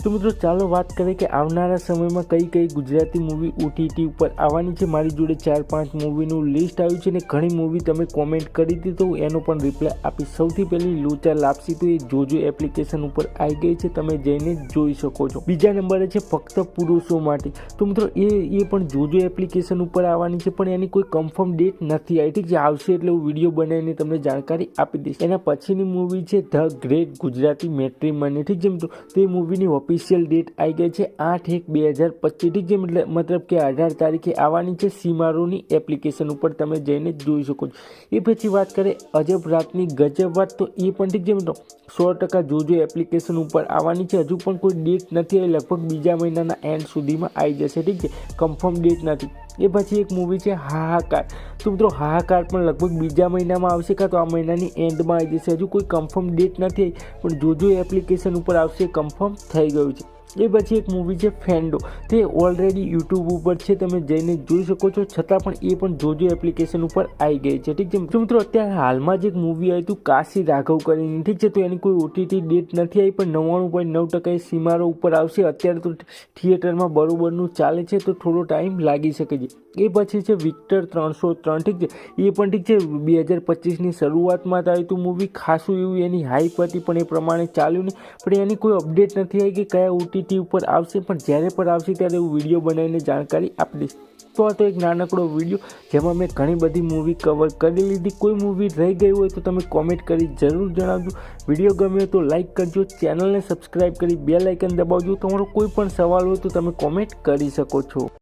તો મિત્રો ચાલો વાત કરીએ કે આવનારા સમયમાં કઈ ગુજરાતી મૂવી OTT ઉપર આવવાની છે। મારી જોડે 4-5 મૂવીનું લિસ્ટ આવ્યું છે ને ઘણી મૂવી તમે કોમેન્ટ કરી હતી તો એનો પણ રિપ્લાય આપી। સૌથી પહેલી લોચા લાપસી તો એ જોજો એપ્લિકેશન ઉપર આવી ગઈ છે, તમે જઈને જોઈ શકો છો। બીજા નંબરે છે ફક્ત પુરુષો માટે, તો મિત્રો એ પણ જોજો એપ્લિકેશન ઉપર આવવાની છે, પણ એની કોઈ કન્ફર્મ ડેટ નથી આવી, ઠીક છે। આવશે એટલે હું વિડીયો બનાવીને તમને જાણકારી આપી દઈશ। એના પછીની મૂવી છે ધ ગ્રેટ ગુજરાતી મેટ્રીમની, ઠીક છે મિત્રો। તે મૂવીની ઓફિશિયલ ડેટ આવી ગઈ છે 8/1/2025, ઠીક છે, મતલબ કે 18 તારીખે આવવાની છે। સીમારોની એપ્લિકેશન ઉપર તમે જઈને જોઈ શકો છો। એ પછી વાત કરીએ અજબ રાતની ગજબ વાત, તો એ પણ ઠીક છે મિત્રો 100% જોજો એપ્લિકેશન ઉપર આવવાની છે। હજુ પણ કોઈ ડેટ નથી આવી, લગભગ બીજા મહિનાના એન્ડ સુધીમાં આવી જશે, ઠીક છે, કન્ફર્મ ડેટ નથી। એ પછી એક મૂવી છે હાહાકાર, તો મિત્રો હાહાકાર પણ લગભગ બીજા મહિનામાં આવશે કાં તો આ મહિનાની એન્ડમાં આવી જશે। હજુ કોઈ કન્ફર્મ ડેટ નથી આવી, પણ જોજો એપ્લિકેશન ઉપર આવશે, કન્ફર્મ થઈ ગયું છે। એ પછી એક મૂવી છે ફેન્ડો, તે ઓલરેડી યુટ્યુબ ઉપર છે, તમે જઈને જોઈ શકો છો, છતાં પણ એ પણ જોજો એપ્લિકેશન ઉપર આવી ગઈ છે, ઠીક છે। તો મિત્રો અત્યારે હાલમાં જ એક મૂવી આવી હતું કાશી રાઘવ કરીને, ઠીક છે, તો એની કોઈ OTT ડેટ નથી આવી, પણ 99.9% એ સીમારો ઉપર આવશે। અત્યારે તો થિયેટરમાં બરોબરનું ચાલે છે, તો થોડો ટાઈમ લાગી શકે છે। એ પછી છે વિક્ટર 303, ઠીક છે, એ પણ ઠીક છે 2025ની શરૂઆતમાં જ આવ્યું હતું મૂવી, ખાસું એવું એની હાઈપ હતી, પણ એ પ્રમાણે ચાલ્યું નહીં, પણ એની કોઈ અપડેટ નથી આવી કે કયા OTT ઉપર આવશે, પણ જ્યારે પણ આવશે ત્યારે હું વિડીયો બનાવીને જાણકારી આપી દઈશ। તો આ તો એક નાનકડો વિડીયો જેમાં મેં ઘણી બધી મૂવી કવર કરી લીધી। કોઈ મૂવી રહી ગઈ હોય તો તમે કોમેન્ટ કરી જરૂર જણાવજો। વિડીયો ગમ્યો તો લાઇક કરજો, ચેનલને સબસ્ક્રાઈબ કરી બેલ આઇકન દબાવજો। તમારો કોઈ પણ સવાલ હોય તો તમે કોમેન્ટ કરી શકો છો।